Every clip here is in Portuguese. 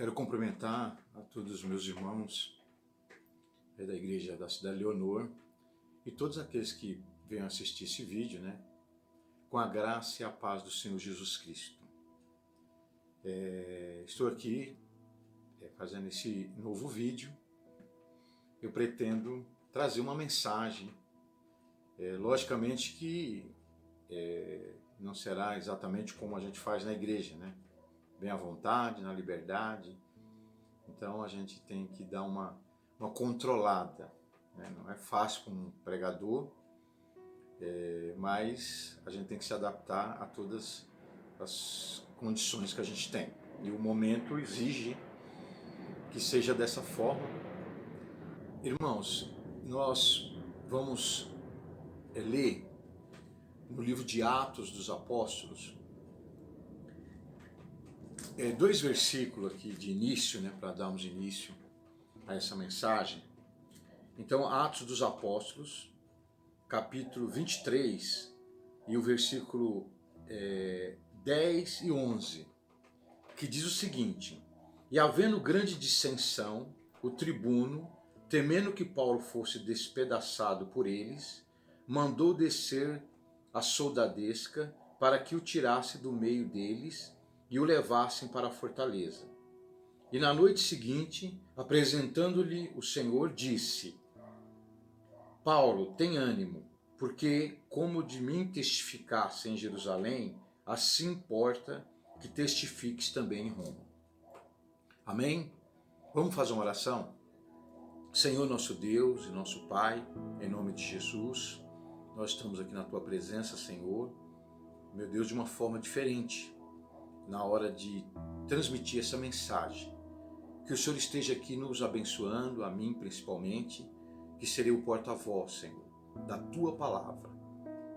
Quero cumprimentar a todos os meus irmãos da igreja da cidade de Leonor e todos aqueles que venham assistir esse vídeo, com a graça e a paz do Senhor Jesus Cristo. Estou aqui fazendo esse novo vídeo. Eu pretendo trazer uma mensagem, logicamente que não será exatamente como a gente faz na igreja, bem à vontade, na liberdade. Então a gente tem que dar uma controlada, Não é fácil como um pregador, mas a gente tem que se adaptar a todas as condições que a gente tem. E o momento exige que seja dessa forma. Irmãos, nós vamos ler no livro de Atos dos Apóstolos, dois versículos aqui de início, para darmos início a essa mensagem. Então, Atos dos Apóstolos, capítulo 23, e o versículo 10 e 11, que diz o seguinte: E havendo grande dissensão, o tribuno, temendo que Paulo fosse despedaçado por eles, mandou descer a soldadesca para que o tirasse do meio deles e o levassem para a fortaleza. E na noite seguinte, apresentando-lhe o Senhor, disse: Paulo, tem ânimo, porque como de mim testificasse em Jerusalém, assim importa que testifiques também em Roma. Amém? Vamos fazer uma oração? Senhor nosso Deus e nosso Pai, em nome de Jesus, nós estamos aqui na Tua presença, Senhor, meu Deus, de uma forma diferente, na hora de transmitir essa mensagem. Que o Senhor esteja aqui nos abençoando, a mim principalmente, que serei o porta-voz, Senhor, da Tua palavra.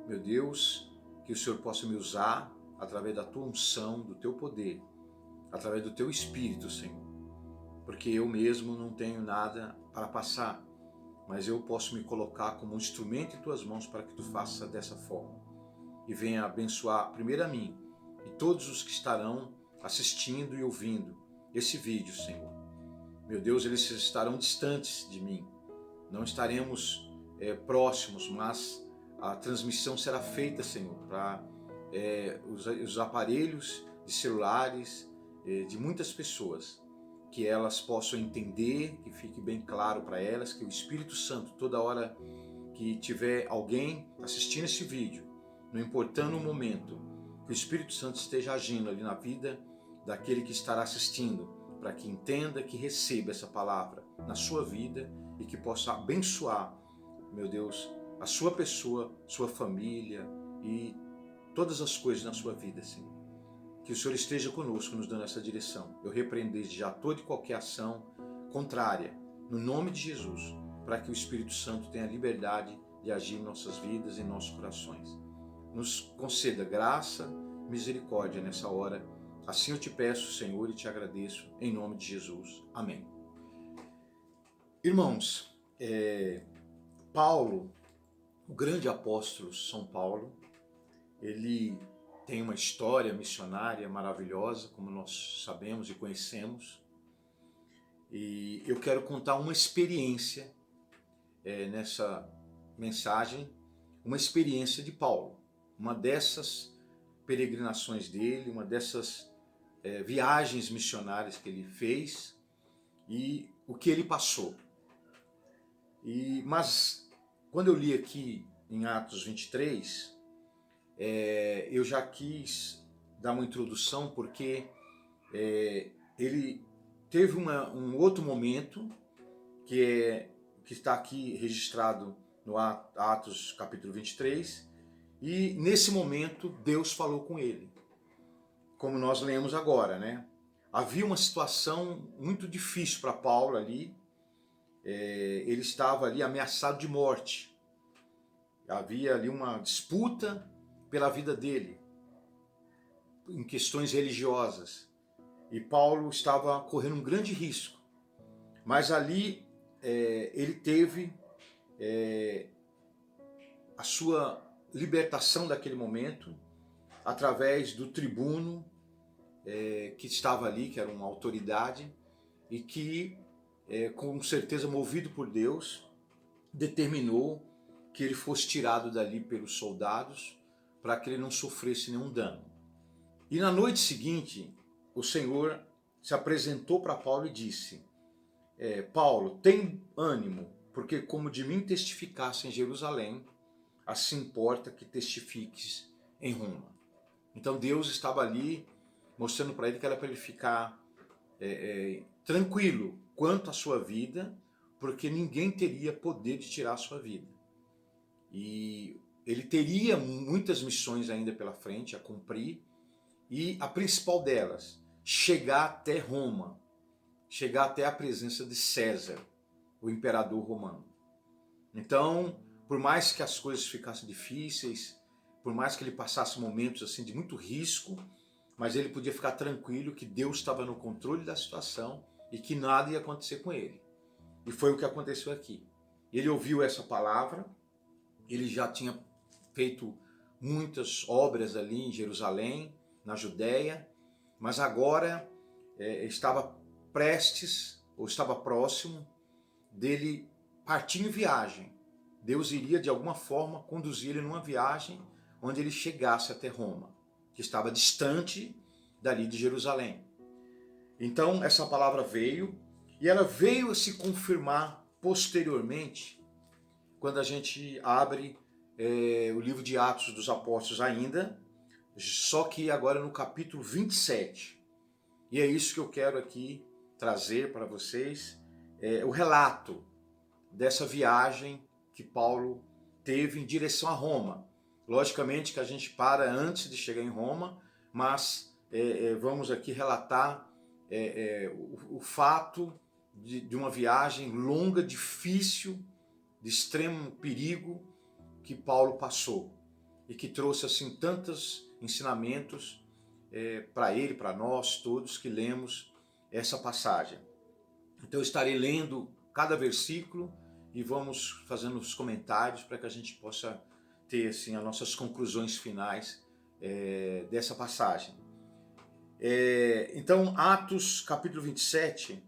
Meu Deus, que o Senhor possa me usar através da Tua unção, do Teu poder, através do Teu Espírito, Senhor. Porque eu mesmo não tenho nada para passar, mas eu posso me colocar como um instrumento em Tuas mãos para que Tu faça dessa forma. E venha abençoar primeiro a mim e todos os que estarão assistindo e ouvindo esse vídeo, Senhor. Meu Deus, eles estarão distantes de mim, não estaremos próximos, mas a transmissão será feita, Senhor, para os aparelhos de celulares de muitas pessoas, que elas possam entender, que fique bem claro para elas, que o Espírito Santo, toda hora que tiver alguém assistindo esse vídeo, não importando o momento, que o Espírito Santo esteja agindo ali na vida daquele que estará assistindo, para que entenda, que receba essa palavra na sua vida e que possa abençoar, meu Deus, a sua pessoa, sua família e todas as coisas na sua vida, Senhor. Que o Senhor esteja conosco, nos dando essa direção. Eu repreendo desde já toda e qualquer ação contrária, no nome de Jesus, para que o Espírito Santo tenha liberdade de agir em nossas vidas e em nossos corações. Nos conceda graça, misericórdia nessa hora. Assim eu te peço, Senhor, e te agradeço, em nome de Jesus. Amém. Irmãos, Paulo, o grande apóstolo São Paulo, ele tem uma história missionária maravilhosa, como nós sabemos e conhecemos. E eu quero contar uma experiência nessa mensagem, uma experiência de Paulo. Uma dessas peregrinações dele, uma dessas viagens missionárias que ele fez e o que ele passou. Mas quando eu li aqui em Atos 23, eu já quis dar uma introdução porque ele teve um outro momento que está aqui registrado no Atos capítulo 23, e nesse momento Deus falou com ele, como nós lemos agora, Havia uma situação muito difícil para Paulo ali, ele estava ali ameaçado de morte, havia ali uma disputa pela vida dele, em questões religiosas, e Paulo estava correndo um grande risco, mas ali ele teve a sua libertação daquele momento, através do tribuno que estava ali, que era uma autoridade, e que, com certeza movido por Deus, determinou que ele fosse tirado dali pelos soldados para que ele não sofresse nenhum dano. E na noite seguinte, o Senhor se apresentou para Paulo e disse: Paulo, tem ânimo, porque como de mim testificasse em Jerusalém, assim importa que testifiques em Roma. Então Deus estava ali mostrando para ele que era para ele ficar tranquilo quanto à sua vida, porque ninguém teria poder de tirar a sua vida. E ele teria muitas missões ainda pela frente a cumprir, e a principal delas, chegar até Roma, chegar até a presença de César, o imperador romano. Então, por mais que as coisas ficassem difíceis, por mais que ele passasse momentos assim de muito risco, mas ele podia ficar tranquilo que Deus estava no controle da situação e que nada ia acontecer com ele. E foi o que aconteceu aqui. Ele ouviu essa palavra, ele já tinha feito muitas obras ali em Jerusalém, na Judéia, mas agora estava prestes, ou estava próximo, dele partir em viagem. Deus iria de alguma forma conduzir ele numa viagem onde ele chegasse até Roma, que estava distante dali de Jerusalém. Então essa palavra veio, e ela veio a se confirmar posteriormente, quando a gente abre o livro de Atos dos Apóstolos ainda, só que agora no capítulo 27. E é isso que eu quero aqui trazer para vocês, o relato dessa viagem que Paulo teve em direção a Roma. Logicamente que a gente para antes de chegar em Roma, mas vamos aqui relatar o fato de uma viagem longa, difícil, de extremo perigo que Paulo passou e que trouxe assim tantos ensinamentos para ele, para nós todos que lemos essa passagem. Então eu estarei lendo cada versículo e vamos fazendo os comentários para que a gente possa ter assim as nossas conclusões finais dessa passagem. Então Atos capítulo 27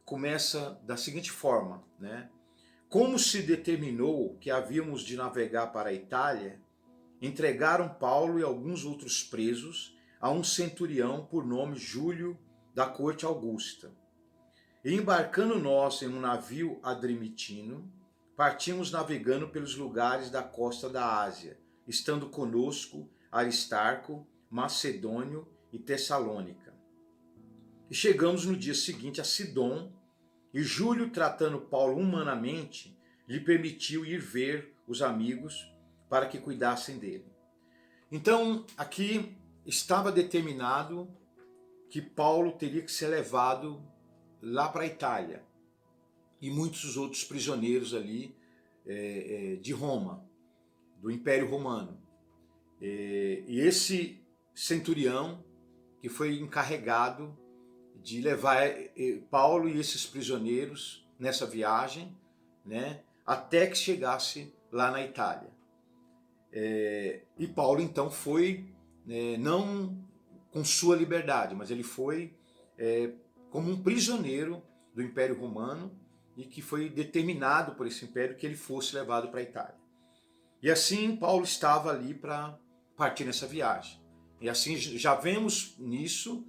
começa da seguinte forma, né? Como se determinou que havíamos de navegar para a Itália, entregaram Paulo e alguns outros presos a um centurião por nome Júlio, da corte Augusta. E embarcando nós em um navio adrimitino, partimos navegando pelos lugares da costa da Ásia, estando conosco Aristarco, Macedônio e Tessalônica. E chegamos no dia seguinte a Sidom, e Júlio, tratando Paulo humanamente, lhe permitiu ir ver os amigos para que cuidassem dele. Então, aqui estava determinado que Paulo teria que ser levado lá para a Itália, e muitos outros prisioneiros ali de Roma, do Império Romano. E esse centurião que foi encarregado de levar Paulo e esses prisioneiros nessa viagem, né, até que chegasse lá na Itália. E Paulo então foi, não com sua liberdade, mas ele foi como um prisioneiro do Império Romano, e que foi determinado por esse império que ele fosse levado para a Itália. E assim Paulo estava ali para partir nessa viagem. E assim já vemos nisso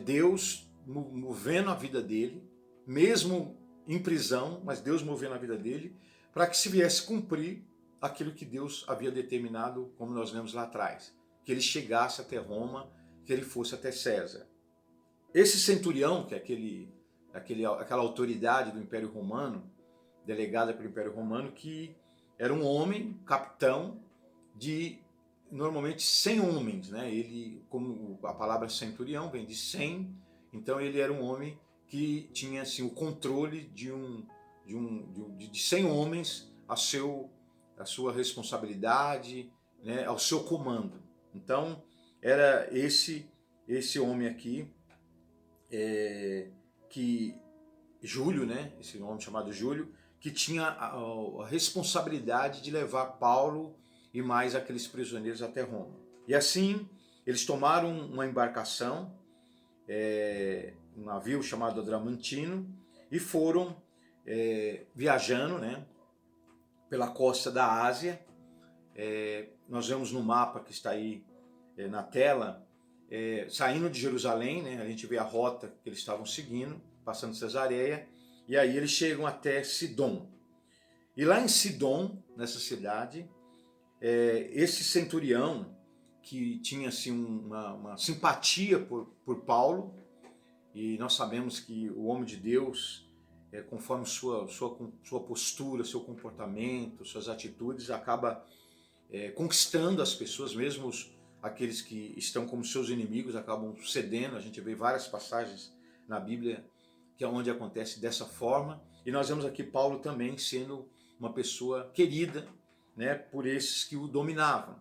Deus movendo a vida dele, mesmo em prisão, mas Deus movendo a vida dele, para que se viesse cumprir aquilo que Deus havia determinado, como nós lemos lá atrás, que ele chegasse até Roma, que ele fosse até César. Esse centurião, que é aquela autoridade do Império Romano, delegada pelo Império Romano, que era um homem, capitão, de normalmente 100 homens, né? Ele, como a palavra centurião vem de 100, então ele era um homem que tinha assim, o controle de 100 homens a sua responsabilidade, né? Ao seu comando. Então era esse homem aqui, que Júlio, né? Esse homem chamado Júlio, que tinha a responsabilidade de levar Paulo e mais aqueles prisioneiros até Roma. E assim, eles tomaram uma embarcação um navio chamado Adramantino e foram viajando, né, pela costa da Ásia. Nós vemos no mapa que está aí na tela, saindo de Jerusalém, né, a gente vê a rota que eles estavam seguindo, passando Cesareia, e aí eles chegam até Sidom. E lá em Sidom, nessa cidade, esse centurião, que tinha assim, uma simpatia por Paulo, e nós sabemos que o homem de Deus, conforme sua postura, seu comportamento, suas atitudes, acaba conquistando as pessoas, mesmo aqueles que estão como seus inimigos, acabam cedendo. A gente vê várias passagens na Bíblia que é onde acontece dessa forma, e nós vemos aqui Paulo também sendo uma pessoa querida, né, por esses que o dominavam.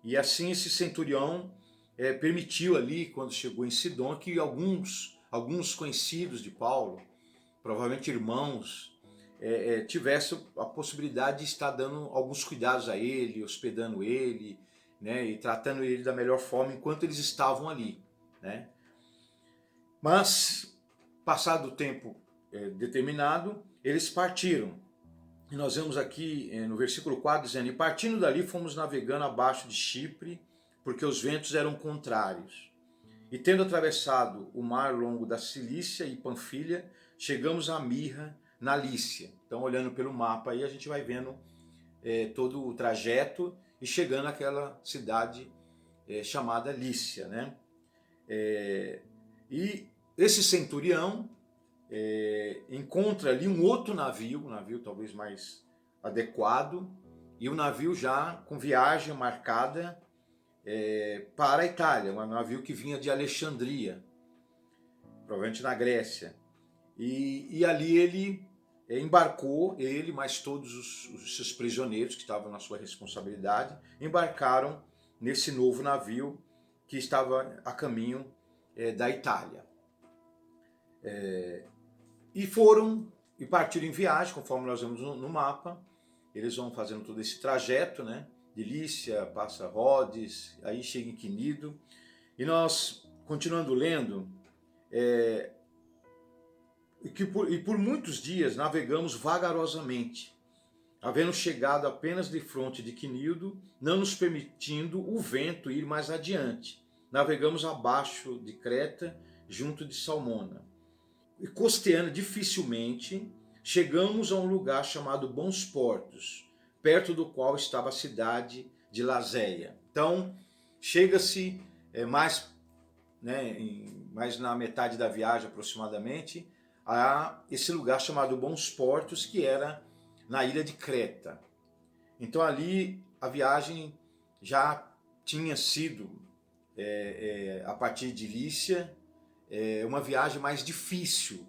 E assim esse centurião permitiu ali, quando chegou em Sidom, que alguns conhecidos de Paulo, provavelmente irmãos, tivessem a possibilidade de estar dando alguns cuidados a ele, hospedando ele, né, e tratando ele da melhor forma enquanto eles estavam ali, né? Mas, passado o tempo determinado, eles partiram. E nós vemos aqui no versículo 4 dizendo: e partindo dali fomos navegando abaixo de Chipre, porque os ventos eram contrários. E tendo atravessado o mar longo da Cilícia e Panfilha, chegamos a Mirra, na Lícia. Então, olhando pelo mapa aí, a gente vai vendo todo o trajeto e chegando àquela cidade chamada Lícia, né? E esse centurião encontra ali um outro navio, um navio talvez mais adequado, e um navio já com viagem marcada para a Itália, um navio que vinha de Alexandria, provavelmente na Grécia. E ali ele embarcou, ele mais todos os seus prisioneiros que estavam na sua responsabilidade, embarcaram nesse novo navio que estava a caminho da Itália. E partiram em viagem, conforme nós vemos no mapa. Eles vão fazendo todo esse trajeto, né? De Lícia, passa Rhodes, aí chega em Quinido. E nós, continuando lendo, por muitos dias navegamos vagarosamente, havendo chegado apenas de fronte de Quinido, não nos permitindo o vento ir mais adiante. Navegamos abaixo de Creta, junto de Salmona. E costeando dificilmente, chegamos a um lugar chamado Bons Portos, perto do qual estava a cidade de Lazéia. Então, chega-se mais na metade da viagem aproximadamente, a esse lugar chamado Bons Portos, que era na ilha de Creta. Então ali a viagem já tinha sido, a partir de Lícia, uma viagem mais difícil,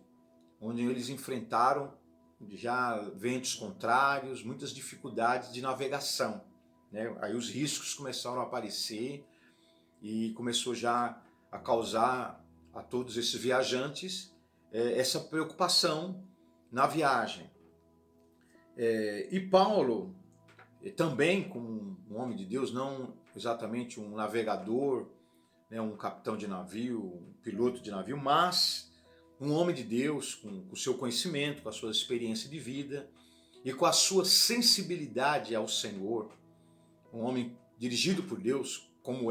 onde eles enfrentaram já ventos contrários, muitas dificuldades de navegação, né? Aí os riscos começaram a aparecer e começou já a causar a todos esses viajantes essa preocupação na viagem. E Paulo, também como um homem de Deus, não exatamente um navegador, né, um capitão de navio, um piloto de navio, mas um homem de Deus com o seu conhecimento, com a sua experiência de vida e com a sua sensibilidade ao Senhor, um homem dirigido por Deus, como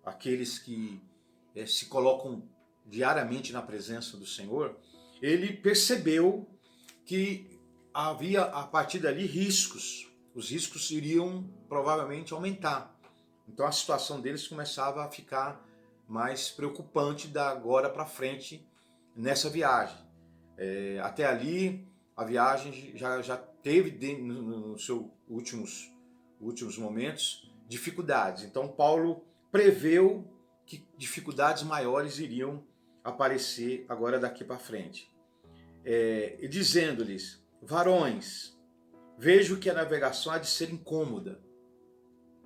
aqueles que se colocam diariamente na presença do Senhor, ele percebeu que havia a partir dali riscos. Os riscos iriam provavelmente aumentar. Então a situação deles começava a ficar mais preocupante da agora para frente nessa viagem. Até ali a viagem já teve nos seus últimos momentos dificuldades. Então Paulo preveu que dificuldades maiores iriam aparecer agora daqui para frente. E dizendo-lhes: varões, vejo que a navegação há de ser incômoda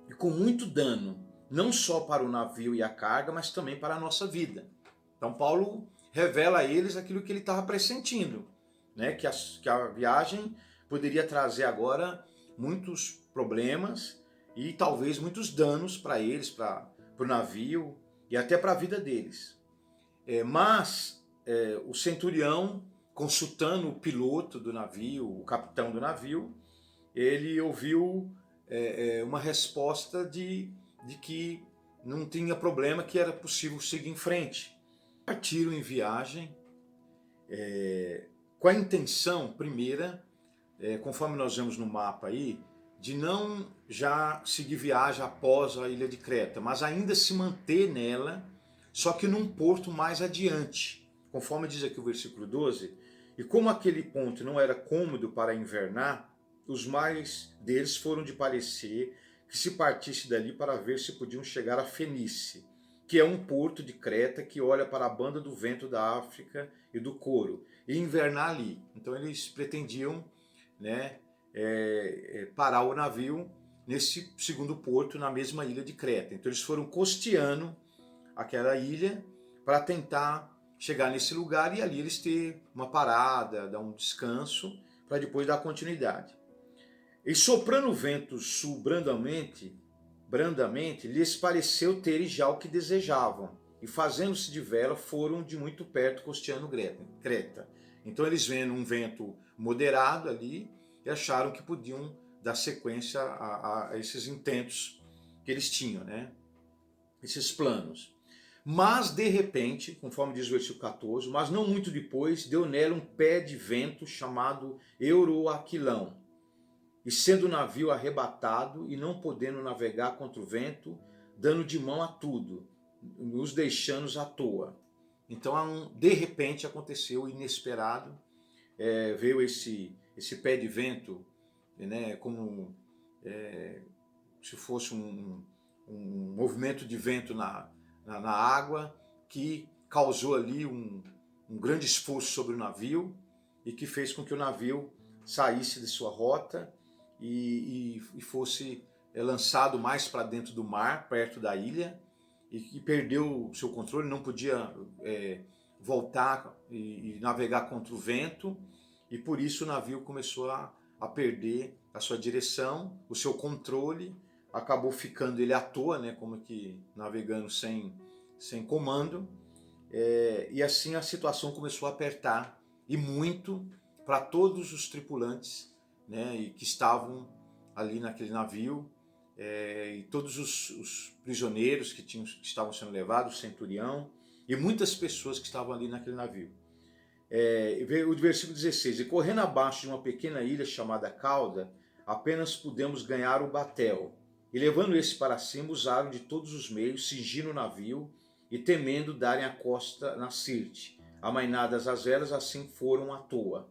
e com muito dano, não só para o navio e a carga, mas também para a nossa vida. Então Paulo revela a eles aquilo que ele estava pressentindo, né? Que a viagem poderia trazer agora muitos problemas e talvez muitos danos para eles, para o navio e até para a vida deles. Mas o centurião, consultando o piloto do navio, o capitão do navio, ele ouviu uma resposta de que não tinha problema, que era possível seguir em frente. Partiram em viagem com a intenção, primeira, conforme nós vemos no mapa aí, de não já seguir viagem após a ilha de Creta, mas ainda se manter nela, só que num porto mais adiante. Conforme diz aqui o versículo 12, e como aquele ponto não era cômodo para invernar, os mais deles foram de parecer que se partisse dali para ver se podiam chegar a Fenícia, que é um porto de Creta que olha para a banda do vento da África e do Coro, e invernar ali. Então eles pretendiam, né, parar o navio nesse segundo porto, na mesma ilha de Creta. Então eles foram costeando aquela ilha para tentar chegar nesse lugar e ali eles ter uma parada, dar um descanso, para depois dar continuidade. E soprando o vento sul brandamente, lhes pareceu terem já o que desejavam, e fazendo-se de vela, foram de muito perto costeando Creta. Então eles vendo um vento moderado ali, e acharam que podiam dar sequência a esses intentos que eles tinham, né? Esses planos. Mas, de repente, conforme diz o versículo 14, mas não muito depois, deu nela um pé de vento chamado Euroaquilão. E sendo o navio arrebatado e não podendo navegar contra o vento, dando de mão a tudo, nos deixando à toa. Então, de repente, aconteceu inesperado, veio esse pé de vento, né, como se fosse um movimento de vento na água, que causou ali um grande esforço sobre o navio e que fez com que o navio saísse de sua rota e fosse lançado mais para dentro do mar, perto da ilha, e que perdeu o seu controle, não podia voltar e navegar contra o vento, e por isso o navio começou a perder a sua direção, o seu controle, acabou ficando ele à toa, né, como que navegando sem comando, e assim a situação começou a apertar, e muito, para todos os tripulantes, né, e que estavam ali naquele navio, e todos os prisioneiros que estavam sendo levados, o centurião, e muitas pessoas que estavam ali naquele navio. O versículo 16, e correndo abaixo de uma pequena ilha chamada Cauda, apenas pudemos ganhar o batel, e levando esse para cima, usaram de todos os meios, cingindo o navio, e temendo darem a costa na Sirte. Amainadas as velas, assim foram à toa.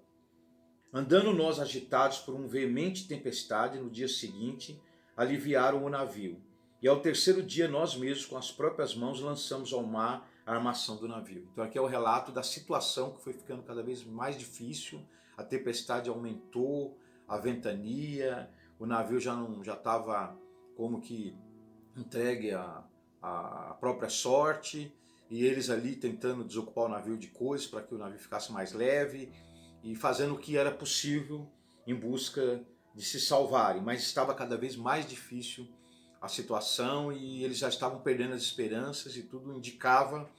Andando nós agitados por uma veemente tempestade, no dia seguinte, aliviaram o navio. E ao terceiro dia, nós mesmos, com as próprias mãos, lançamos ao mar a armação do navio. Então aqui é o relato da situação que foi ficando cada vez mais difícil, a tempestade aumentou, a ventania, o navio já estava como que entregue à própria sorte, e eles ali tentando desocupar o navio de coisas para que o navio ficasse mais leve, e fazendo o que era possível em busca de se salvarem, mas estava cada vez mais difícil a situação e eles já estavam perdendo as esperanças e tudo indicava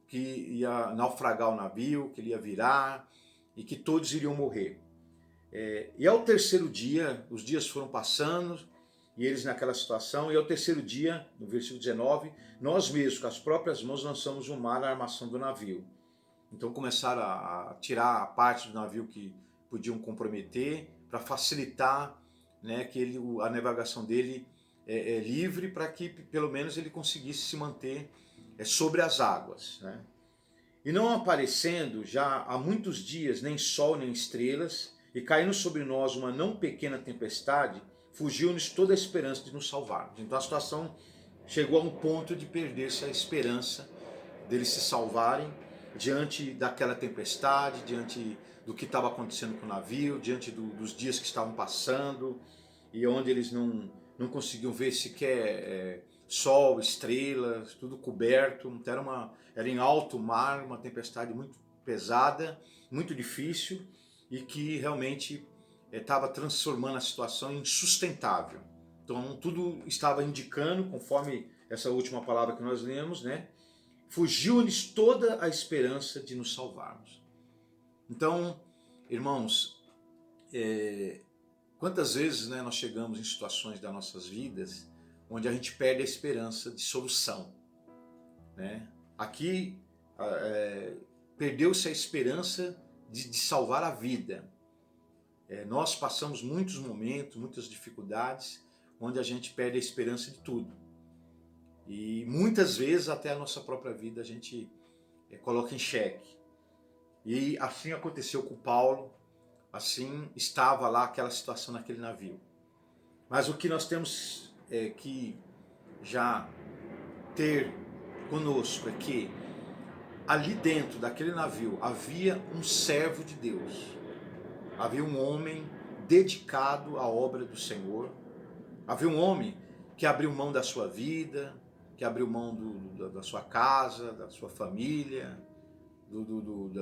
que ia naufragar o navio, que ele ia virar e que todos iriam morrer. E ao terceiro dia, os dias foram passando e eles naquela situação, e ao terceiro dia, no versículo 19, nós mesmos com as próprias mãos lançamos no mar a armação do navio. Então começaram a tirar a parte do navio que podiam comprometer para facilitar, né, que a navegação dele livre, para que pelo menos ele conseguisse se manter sobre as águas, né? E não aparecendo já há muitos dias nem sol nem estrelas, e caindo sobre nós uma não pequena tempestade, fugiu-nos toda a esperança de nos salvarmos. Então a situação chegou a um ponto de perder-se a esperança deles se salvarem, diante daquela tempestade, diante do que estava acontecendo com o navio, diante dos dias que estavam passando, e onde eles não conseguiam ver sequer sol, estrelas, tudo coberto. Então era em alto mar, uma tempestade muito pesada, muito difícil, e que realmente estava transformando a situação em insustentável. Então tudo estava indicando, conforme essa última palavra que nós lemos, né, fugiu-lhes toda a esperança de nos salvarmos. Então, irmãos, quantas vezes, né, nós chegamos em situações das nossas vidas onde a gente perde a esperança de solução, né? Aqui perdeu-se a esperança de salvar a vida. Nós passamos muitos momentos, muitas dificuldades, onde a gente perde a esperança de tudo. E muitas vezes até a nossa própria vida a gente coloca em xeque. E assim aconteceu com Paulo, assim estava lá aquela situação naquele navio. Mas o que nós temos que já ter conosco é que ali dentro daquele navio havia um servo de Deus. Havia um homem dedicado à obra do Senhor. Havia um homem que abriu mão da sua vida, que abriu mão da sua casa, da sua família,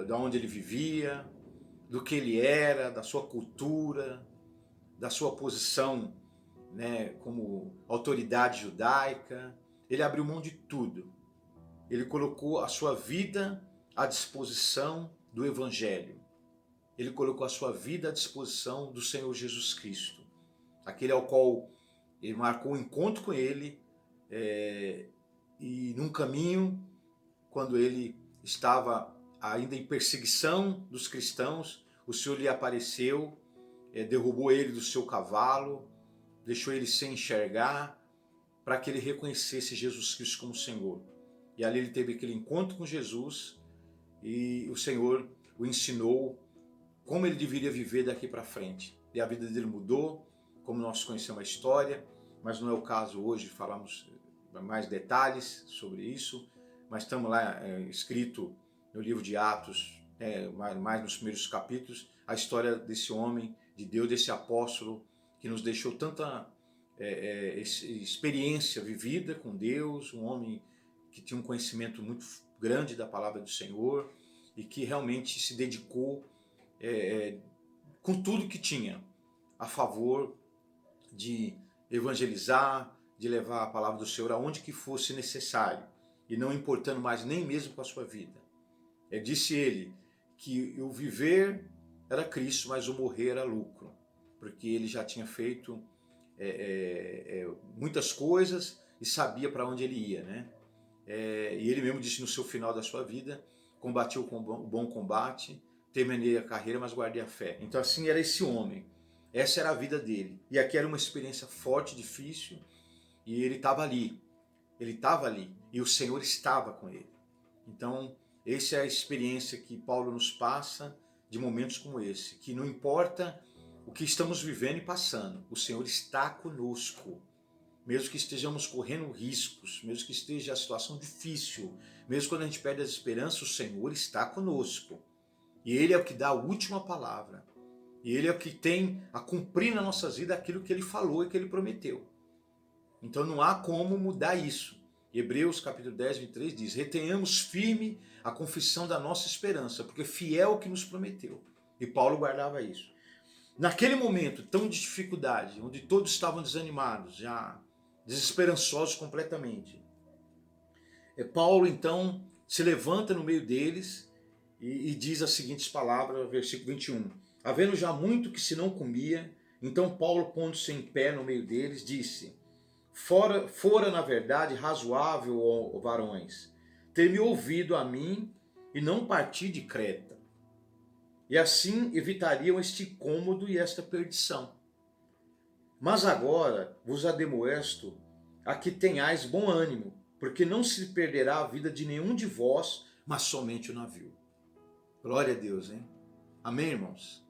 da onde ele vivia, do que ele era, da sua cultura, da sua posição, né, como autoridade judaica. Ele abriu mão de tudo. Ele colocou a sua vida à disposição do Evangelho. Ele colocou a sua vida à disposição do Senhor Jesus Cristo, aquele ao qual ele marcou um encontro com ele, e num caminho, quando ele estava ainda em perseguição dos cristãos, o Senhor lhe apareceu, derrubou ele do seu cavalo, deixou ele sem enxergar, para que ele reconhecesse Jesus Cristo como Senhor. E ali ele teve aquele encontro com Jesus, e o Senhor o ensinou como ele deveria viver daqui para frente. E a vida dele mudou, como nós conhecemos a história, mas não é o caso hoje, falamos mais detalhes sobre isso, mas estamos lá escrito no livro de Atos, mais nos primeiros capítulos, a história desse homem de Deus, desse apóstolo, que nos deixou tanta experiência vivida com Deus, um homem que tinha um conhecimento muito grande da palavra do Senhor e que realmente se dedicou com tudo que tinha a favor de evangelizar, de levar a palavra do Senhor aonde que fosse necessário, e não importando mais nem mesmo com a sua vida. Disse ele que o viver era Cristo, mas o morrer era lucro, porque ele já tinha feito muitas coisas e sabia para onde ele ia, né? E ele mesmo disse no seu final da sua vida: combati o bom combate, terminei a carreira, mas guardei a fé. Então assim era esse homem, essa era a vida dele. E aqui era uma experiência forte, difícil, e ele estava ali, e o Senhor estava com ele. Então essa é a experiência que Paulo nos passa de momentos como esse, que não importa o que estamos vivendo e passando, o Senhor está conosco. Mesmo que estejamos correndo riscos, mesmo que esteja a situação difícil, mesmo quando a gente perde as esperanças, o Senhor está conosco. E Ele é o que dá a última palavra. E Ele é o que tem a cumprir nas nossas vidas aquilo que Ele falou e que Ele prometeu. Então não há como mudar isso. Hebreus capítulo 10, 23 diz: retenhamos firme a confissão da nossa esperança, porque fiel é o que nos prometeu. E Paulo guardava isso. Naquele momento tão de dificuldade, onde todos estavam desanimados, já desesperançosos completamente, Paulo então se levanta no meio deles e diz as seguintes palavras, versículo 21. Havendo já muito que se não comia, então Paulo, pondo-se em pé no meio deles, disse: fora na verdade razoável, ó varões, ter-me ouvido a mim e não partir de Creta. E assim evitariam este incômodo e esta perdição. Mas agora vos ademoesto a que tenhais bom ânimo, porque não se perderá a vida de nenhum de vós, mas somente o navio. Glória a Deus, hein? Amém, irmãos?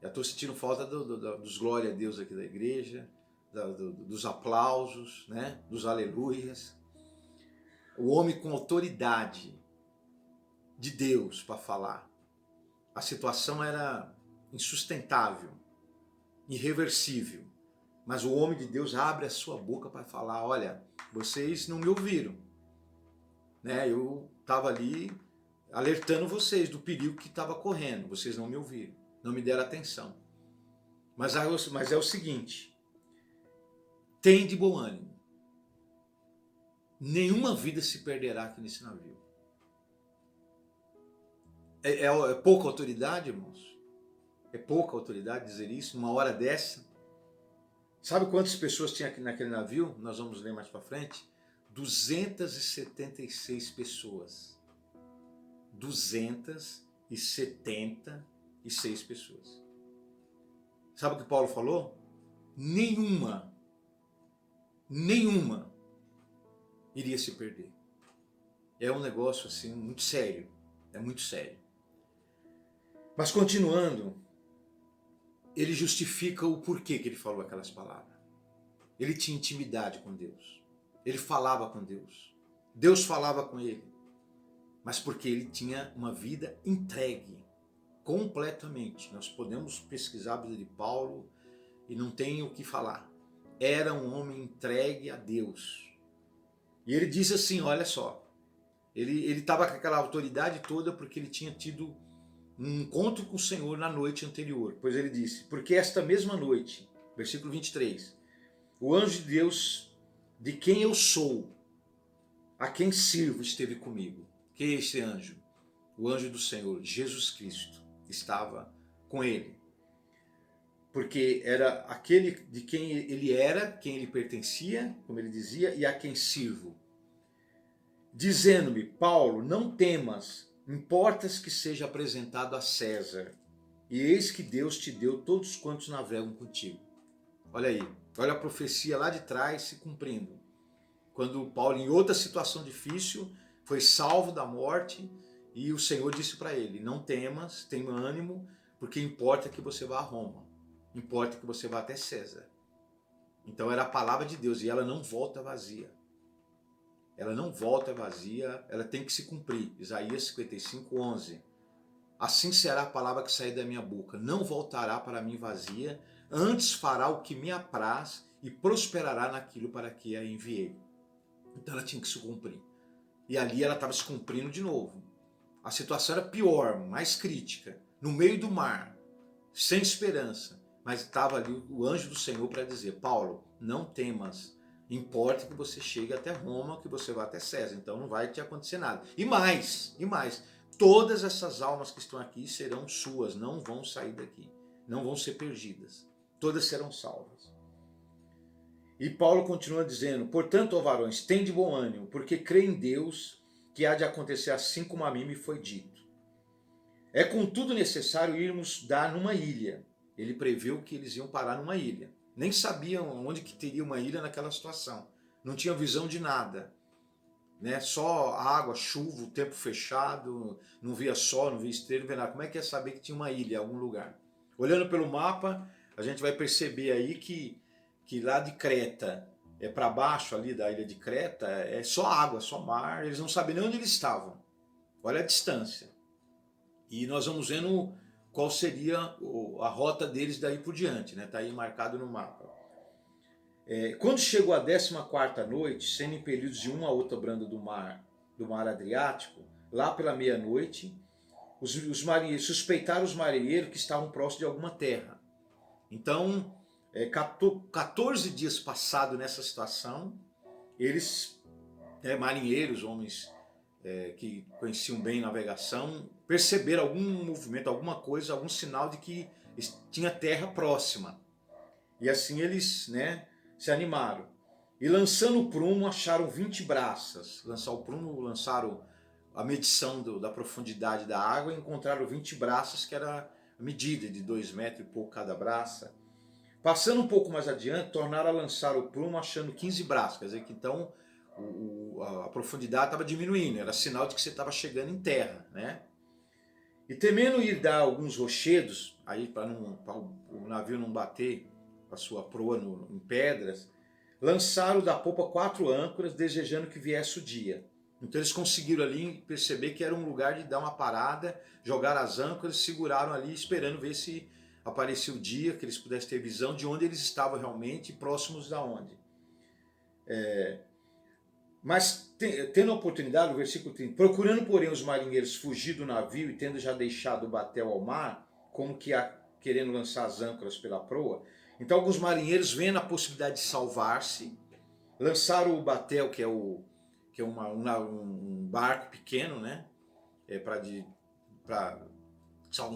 Já estou sentindo falta dos glória a Deus aqui da igreja, dos aplausos, né? Dos aleluias. O homem com autoridade de Deus para falar. A situação era insustentável, irreversível. Mas o homem de Deus abre a sua boca para falar: olha, vocês não me ouviram. Né? Eu estava ali alertando vocês do perigo que estava correndo. Vocês não me ouviram, não me deram atenção. Mas é o seguinte: tem de bom ânimo. nenhuma vida se perderá aqui nesse navio. É pouca autoridade, irmãos? É pouca autoridade dizer isso numa hora dessa? Sabe quantas pessoas tinha aqui naquele navio? Nós vamos ler mais para frente. 276 pessoas. 276 pessoas. Sabe o que Paulo falou? Nenhuma iria se perder. É um negócio assim muito sério. É muito sério. Mas continuando, ele justifica o porquê que ele falou aquelas palavras. Ele tinha intimidade com Deus. Ele falava com Deus. Deus falava com ele. Mas porque ele tinha uma vida entregue completamente. Nós podemos pesquisar a vida de Paulo e não tem o que falar. Era um homem entregue a Deus. E ele diz assim, olha só, ele estava com aquela autoridade toda porque ele tinha tido um encontro com o Senhor na noite anterior. Pois ele disse, porque esta mesma noite, versículo 23, o anjo de Deus, de quem eu sou, a quem sirvo, esteve comigo. Que é esse anjo? O anjo do Senhor, Jesus Cristo, estava com ele. Porque era aquele de quem ele era, quem ele pertencia, como ele dizia, e a quem sirvo. Dizendo-me, Paulo, não temas, importas que seja apresentado a César, e eis que Deus te deu todos quantos navegam contigo. Olha aí, olha a profecia lá de trás se cumprindo. Quando Paulo, em outra situação difícil, foi salvo da morte, e o Senhor disse para ele, não temas, tenha ânimo, porque importa que você vá a Roma, importa que você vá até César. Então era a palavra de Deus, e ela não volta vazia. Ela não volta vazia, ela tem que se cumprir. Isaías 55, 11. Assim será a palavra que sair da minha boca. Não voltará para mim vazia, antes fará o que me apraz e prosperará naquilo para que a enviei. Então ela tinha que se cumprir. E ali ela estava se cumprindo de novo. A situação era pior, mais crítica. No meio do mar, sem esperança. Mas estava ali o anjo do Senhor para dizer, Paulo, não temas. Importa que você chegue até Roma, que você vá até César. Então não vai te acontecer nada. E mais. Todas essas almas que estão aqui serão suas, não vão sair daqui. Não vão ser perdidas. Todas serão salvas. E Paulo continua dizendo, portanto, ó varões, tende bom ânimo, porque crê em Deus que há de acontecer assim como a mim me foi dito. É contudo necessário irmos dar numa ilha. Ele preveu que eles iam parar numa ilha. Nem sabiam onde que teria uma ilha naquela situação. Não tinham visão de nada. Né? Só água, chuva, o tempo fechado, não via sol, não via estrela, não via nada. Como é que ia saber que tinha uma ilha em algum lugar? Olhando pelo mapa, a gente vai perceber aí que lá de Creta, para baixo ali da ilha de Creta, é só água, só mar. Eles não sabem nem onde eles estavam. Olha a distância. E nós vamos vendo qual seria a rota deles daí por diante, né? Está aí marcado no mapa. Quando chegou a 14ª noite, sendo impelidos de uma a outra banda do mar Adriático, lá pela meia-noite, os marinheiros suspeitaram os marinheiros que estavam próximos de alguma terra. Então, 14 dias passados nessa situação, eles, marinheiros, homens que conheciam bem navegação, perceberam algum movimento, alguma coisa, algum sinal de que tinha terra próxima. E assim eles, se animaram. E lançando o prumo, acharam 20 braças. Lançar o prumo, lançaram a medição da profundidade da água e encontraram 20 braças, que era a medida de 2 metros e pouco cada braça. Passando um pouco mais adiante, tornaram a lançar o prumo, achando 15 braças. Quer dizer que então a profundidade estava diminuindo, era sinal de que você estava chegando em terra, né? E temendo ir dar alguns rochedos, aí para o navio não bater a sua proa em pedras, lançaram da popa 4 âncoras, desejando que viesse o dia. Então eles conseguiram ali perceber que era um lugar de dar uma parada, jogaram as âncoras, seguraram ali, esperando ver se aparecia o dia, que eles pudessem ter visão de onde eles estavam realmente, próximos da onde. Mas tendo a oportunidade, o versículo 30, procurando porém os marinheiros fugir do navio e tendo já deixado o batel ao mar, como que querendo lançar as âncoras pela proa, então alguns marinheiros vendo a possibilidade de salvar-se, lançaram o batel, que é o que é um barco pequeno, né?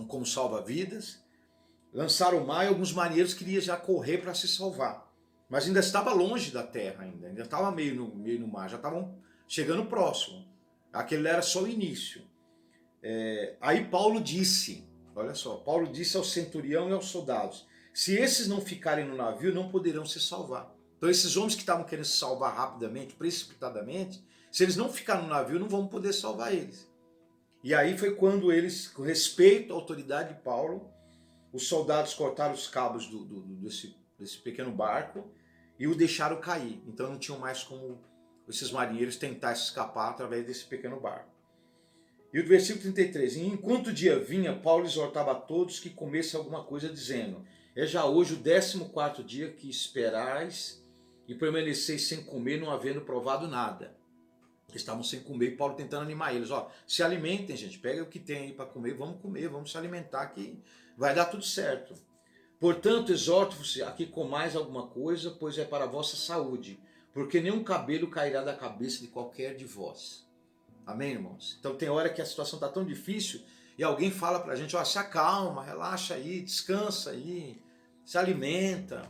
Como salva-vidas. Lançaram o mar e alguns marinheiros queriam já correr para se salvar. Mas ainda estava longe da terra, ainda estava meio no mar, já estavam chegando próximo. Aquele era só o início. Aí Paulo disse, olha só, Paulo disse ao centurião e aos soldados, se esses não ficarem no navio, não poderão se salvar. Então esses homens que estavam querendo se salvar rapidamente, precipitadamente, se eles não ficarem no navio, não vão poder salvar eles. E aí foi quando eles, com respeito à autoridade de Paulo, os soldados cortaram os cabos desse pequeno barco e o deixaram cair. Então não tinham mais como esses marinheiros tentar escapar através desse pequeno barco. E o versículo 33, e enquanto o dia vinha, Paulo exortava a todos que comessem alguma coisa, dizendo, é já hoje o 14º dia que esperais e permaneceis sem comer, não havendo provado nada. Eles estavam sem comer e Paulo tentando animar eles. Ó, se alimentem, gente, pega o que tem aí para comer, vamos se alimentar que vai dar tudo certo. Portanto, exorto-vos a que comais alguma coisa, pois é para a vossa saúde, porque nenhum cabelo cairá da cabeça de qualquer de vós. Amém, irmãos? Então tem hora que a situação está tão difícil e alguém fala para a gente, ó, se acalma, relaxa aí, descansa aí, se alimenta,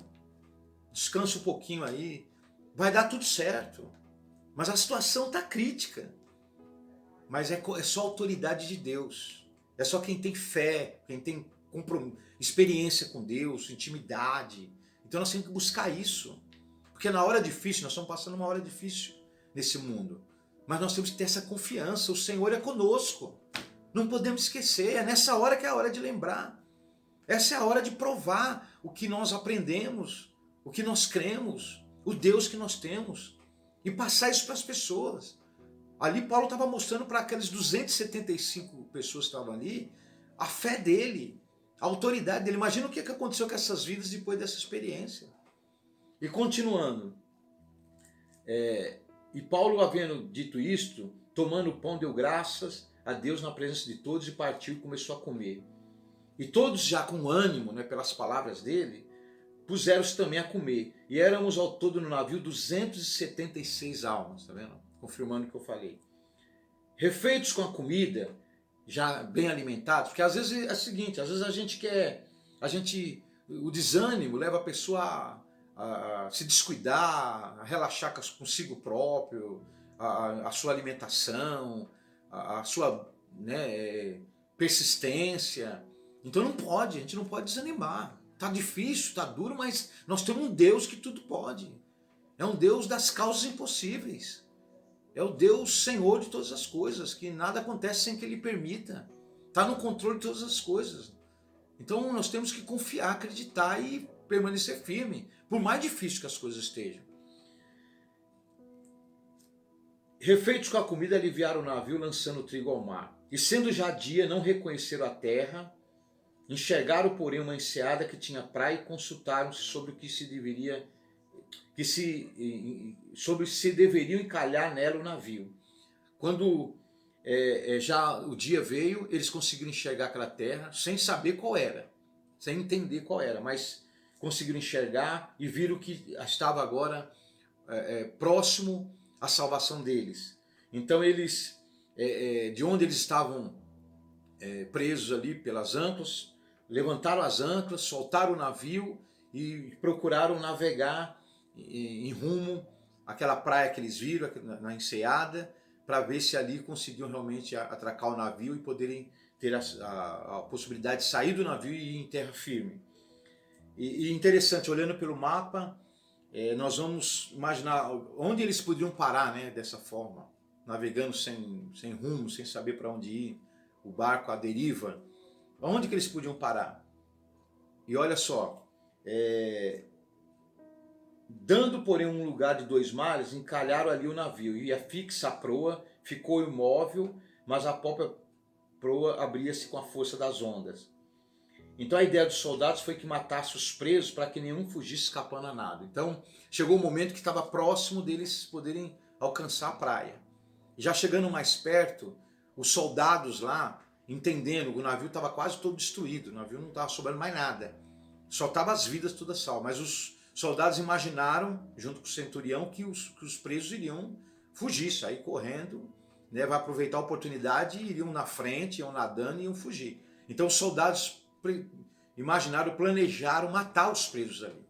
descansa um pouquinho aí, vai dar tudo certo. Mas a situação está crítica. Mas é só a autoridade de Deus. É só quem tem fé, quem tem experiência com Deus, intimidade. Então nós temos que buscar isso. Porque na hora difícil, nós estamos passando uma hora difícil nesse mundo. Mas nós temos que ter essa confiança. O Senhor é conosco. Não podemos esquecer. É nessa hora que é a hora de lembrar. Essa é a hora de provar o que nós aprendemos, o que nós cremos, o Deus que nós temos. E passar isso para as pessoas. Ali Paulo estava mostrando para aquelas 275 pessoas que estavam ali, a fé dele, a autoridade dele. Imagina o que aconteceu com essas vidas depois dessa experiência. E continuando. E Paulo, havendo dito isto, tomando o pão, deu graças a Deus na presença de todos e partiu e começou a comer. E todos já com ânimo, né, pelas palavras dele, puseram-se também a comer. E éramos ao todo no navio 276 almas, tá vendo? Confirmando o que eu falei. Refeitos com a comida, já bem alimentados, porque às vezes é o seguinte, às vezes a gente quer, o desânimo leva a pessoa a se descuidar, a relaxar consigo próprio, a sua alimentação, a sua, né, persistência. Então a gente não pode desanimar. Tá difícil, tá duro, mas nós temos um Deus que tudo pode. É um Deus das causas impossíveis. É o Deus Senhor de todas as coisas, que nada acontece sem que Ele permita. Está no controle de todas as coisas. Então nós temos que confiar, acreditar e permanecer firme, por mais difícil que as coisas estejam. Refeitos com a comida, aliviaram o navio, lançando o trigo ao mar. E sendo já dia, não reconheceram a terra, enxergaram, porém, uma enseada que tinha praia e consultaram-se sobre o que se deveriam encalhar nela o navio. Quando já o dia veio, eles conseguiram enxergar aquela terra sem saber qual era, sem entender qual era, mas conseguiram enxergar e viram que estava agora próximo à salvação deles. Então eles, de onde eles estavam presos ali pelas anclas, levantaram as anclas, soltaram o navio e procuraram navegar em rumo àquela praia que eles viram, na enseada, para ver se ali conseguiam realmente atracar o navio e poderem ter a possibilidade de sair do navio e ir em terra firme. E interessante, olhando pelo mapa, nós vamos imaginar onde eles poderiam parar, né, dessa forma, navegando sem rumo, sem saber para onde ir, o barco à deriva. Onde que eles podiam parar? E olha só, dando, porém, um lugar de 2 mares, encalharam ali o navio, e a fixa proa ficou imóvel, mas a própria proa abria-se com a força das ondas. Então a ideia dos soldados foi que matasse os presos para que nenhum fugisse escapando a nada. Então chegou o momento que estava próximo deles poderem alcançar a praia. Já chegando mais perto, os soldados lá, entendendo, o navio estava quase todo destruído, o navio não estava sobrando mais nada, só estavam as vidas todas salvas, mas os soldados imaginaram, junto com o centurião, que os presos iriam fugir, sair correndo, né? Vai aproveitar a oportunidade e iriam na frente, iam nadando e iam fugir. Então os soldados imaginaram, planejaram matar os presos ali,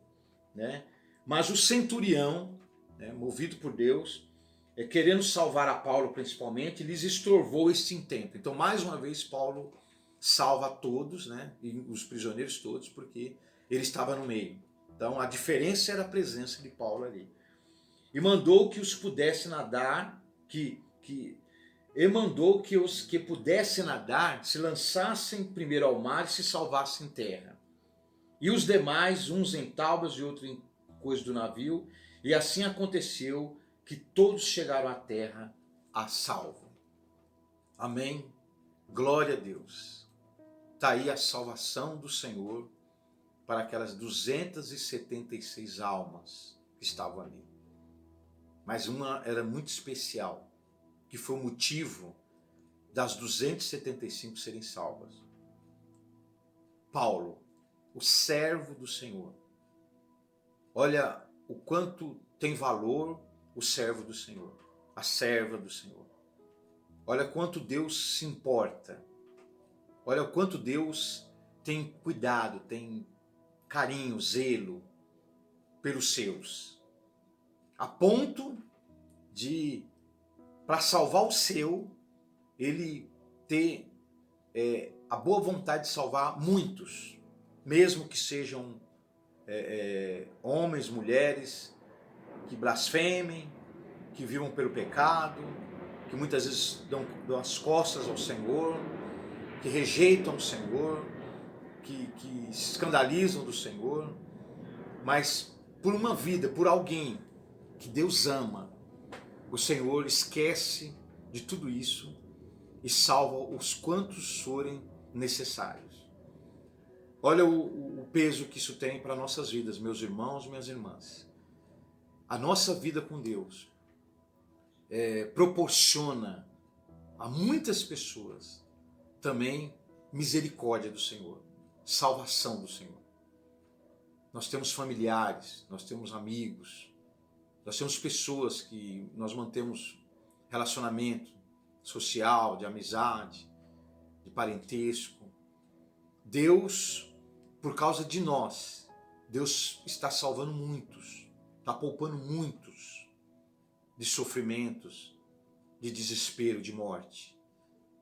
né? Mas o centurião, né, movido por Deus, querendo salvar a Paulo principalmente, lhes estorvou este intento. Então mais uma vez Paulo salva todos, né, e os prisioneiros todos, porque ele estava no meio. Então a diferença era a presença de Paulo ali. E mandou que os pudesse nadar, e mandou que os que pudessem nadar se lançassem primeiro ao mar e se salvassem em terra. E os demais, uns em tábuas e outros em coisas do navio, e assim aconteceu que todos chegaram à terra a salvo. Amém? Glória a Deus. Está aí a salvação do Senhor para aquelas 276 almas que estavam ali. Mas uma era muito especial, que foi o motivo das 275 serem salvas. Paulo, o servo do Senhor. Olha o quanto tem valor o servo do Senhor, a serva do Senhor. Olha quanto Deus se importa. Olha o quanto Deus tem cuidado, tem carinho, zelo pelos seus. A ponto de, para salvar o seu, ele ter a boa vontade de salvar muitos, mesmo que sejam homens, mulheres, que blasfemem, que vivam pelo pecado, que muitas vezes dão as costas ao Senhor, que rejeitam o Senhor, que se escandalizam do Senhor, mas por uma vida, por alguém que Deus ama, o Senhor esquece de tudo isso e salva os quantos forem necessários. Olha o peso que isso tem para nossas vidas, meus irmãos, minhas irmãs. A nossa vida com Deus proporciona a muitas pessoas também misericórdia do Senhor, salvação do Senhor. Nós temos familiares, nós temos amigos, nós temos pessoas que nós mantemos relacionamento social, de amizade, de parentesco. Deus, por causa de nós, Deus está salvando muitos, está poupando muitos de sofrimentos, de desespero, de morte.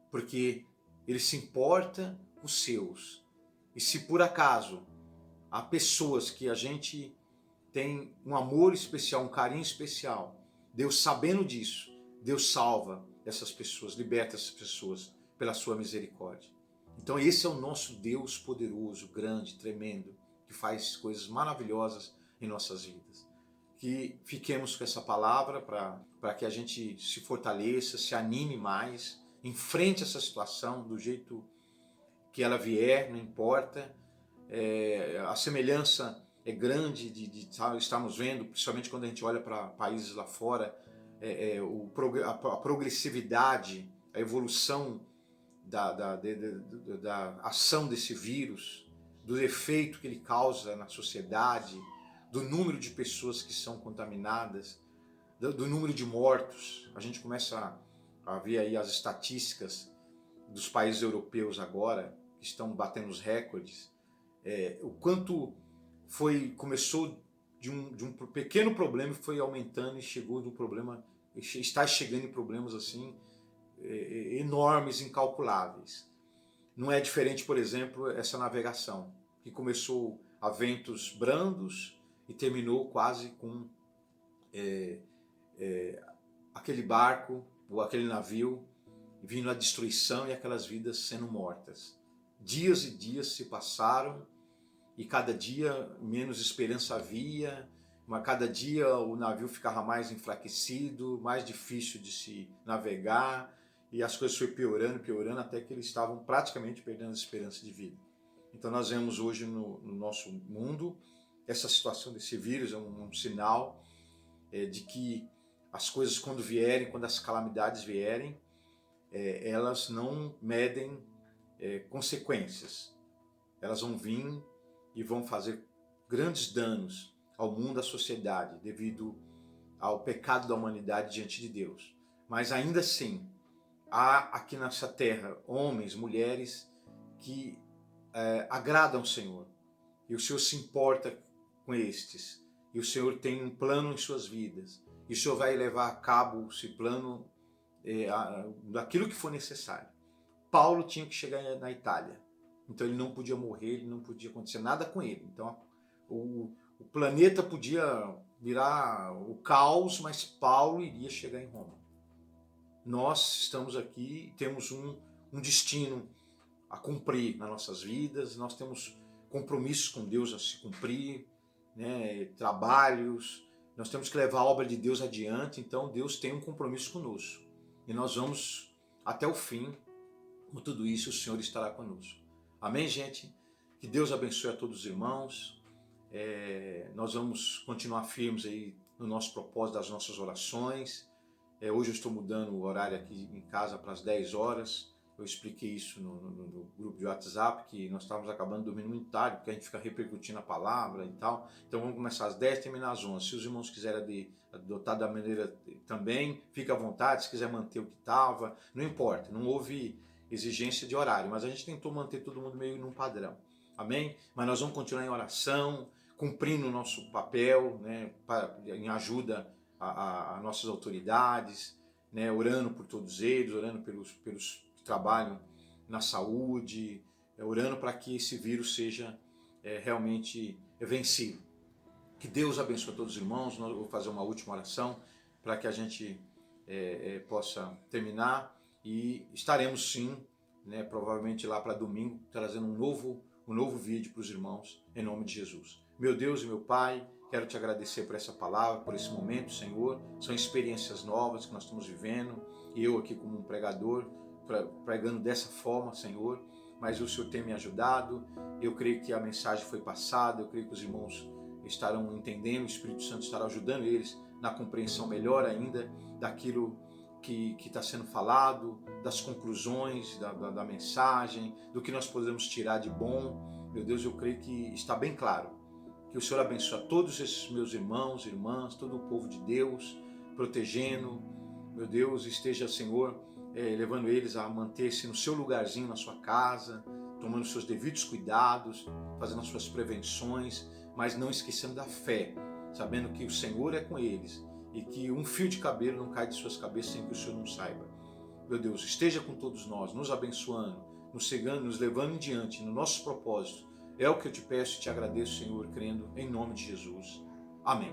Porque Ele se importa com os seus. E se por acaso há pessoas que a gente tem um amor especial, um carinho especial, Deus sabendo disso, Deus salva essas pessoas, liberta essas pessoas pela sua misericórdia. Então esse é o nosso Deus poderoso, grande, tremendo, que faz coisas maravilhosas em nossas vidas. Que fiquemos com essa palavra para que a gente se fortaleça, se anime mais, enfrente essa situação do jeito que ela vier, não importa. A semelhança é grande de estarmos vendo, principalmente quando a gente olha para países lá fora, a progressividade, a evolução da ação desse vírus, do efeito que ele causa na sociedade, do número de pessoas que são contaminadas, do número de mortos. A gente começa a ver aí as estatísticas dos países europeus agora, que estão batendo os recordes, o quanto começou de um pequeno problema e foi aumentando e chegou de um problema, está chegando em problemas assim enormes, incalculáveis. Não é diferente, por exemplo, essa navegação, que começou a ventos brandos e terminou quase com aquele barco ou aquele navio vindo a destruição e aquelas vidas sendo mortas. Dias e dias se passaram e cada dia menos esperança havia, mas cada dia o navio ficava mais enfraquecido, mais difícil de se navegar, e as coisas foram piorando, piorando, até que eles estavam praticamente perdendo a esperança de vida. Então nós vemos hoje no nosso mundo essa situação desse vírus, é um sinal de que as coisas quando vierem, quando as calamidades vierem, elas não medem consequências. Elas vão vir e vão fazer grandes danos ao mundo, à sociedade, devido ao pecado da humanidade diante de Deus. Mas ainda assim, há aqui nessa terra homens, mulheres que agradam o Senhor. E o Senhor se importa com estes. E o Senhor tem um plano em suas vidas. E o Senhor vai levar a cabo esse plano daquilo que for necessário. Paulo tinha que chegar na Itália. Então ele não podia morrer, ele não podia acontecer nada com ele. Então o planeta podia virar o caos, mas Paulo iria chegar em Roma. Nós estamos aqui, temos um destino a cumprir nas nossas vidas, nós temos compromissos com Deus a se cumprir, né, trabalhos, nós temos que levar a obra de Deus adiante, então Deus tem um compromisso conosco. E nós vamos até o fim, com tudo isso o Senhor estará conosco. Amém, gente? Que Deus abençoe a todos os irmãos. Nós vamos continuar firmes aí no nosso propósito das nossas orações. Hoje eu estou mudando o horário aqui em casa para as 10 horas. Eu expliquei isso no grupo de WhatsApp, que nós estávamos acabando dormindo muito tarde, porque a gente fica repercutindo a palavra e tal. Então vamos começar às 10 e terminar às 11. Se os irmãos quiserem adotar da maneira também, fica à vontade. Se quiser manter o que estava, não importa. Não houve exigência de horário, mas a gente tentou manter todo mundo meio num padrão. Amém? Mas nós vamos continuar em oração, cumprindo o nosso papel, né, em ajuda a nossas autoridades, né, orando por todos eles, orando pelos que trabalham na saúde, orando para que esse vírus seja realmente vencido. Que Deus abençoe a todos os irmãos. Eu vou fazer uma última oração para que a gente possa terminar e estaremos sim, né, provavelmente lá para domingo, trazendo um novo vídeo para os irmãos, em nome de Jesus. Meu Deus e meu Pai, quero te agradecer por essa palavra, por esse momento, Senhor. São experiências novas que nós estamos vivendo, e eu aqui como um pregador, pregando dessa forma, Senhor, mas o Senhor tem me ajudado. Eu creio que a mensagem foi passada, eu creio que os irmãos estarão entendendo, o Espírito Santo estará ajudando eles na compreensão melhor ainda daquilo que está sendo falado, das conclusões da mensagem, do que nós podemos tirar de bom. Meu Deus, eu creio que está bem claro. Que o Senhor abençoe a todos esses meus irmãos, irmãs, todo o povo de Deus, protegendo. Meu Deus, esteja, Senhor, levando eles a manter-se no seu lugarzinho, na sua casa, tomando seus devidos cuidados, fazendo as suas prevenções, mas não esquecendo da fé, sabendo que o Senhor é com eles e que um fio de cabelo não cai de suas cabeças sem que o Senhor não saiba. Meu Deus, esteja com todos nós, nos abençoando, nos cegando, nos levando em diante no nosso propósito. É o que eu te peço e te agradeço, Senhor, crendo em nome de Jesus. Amém.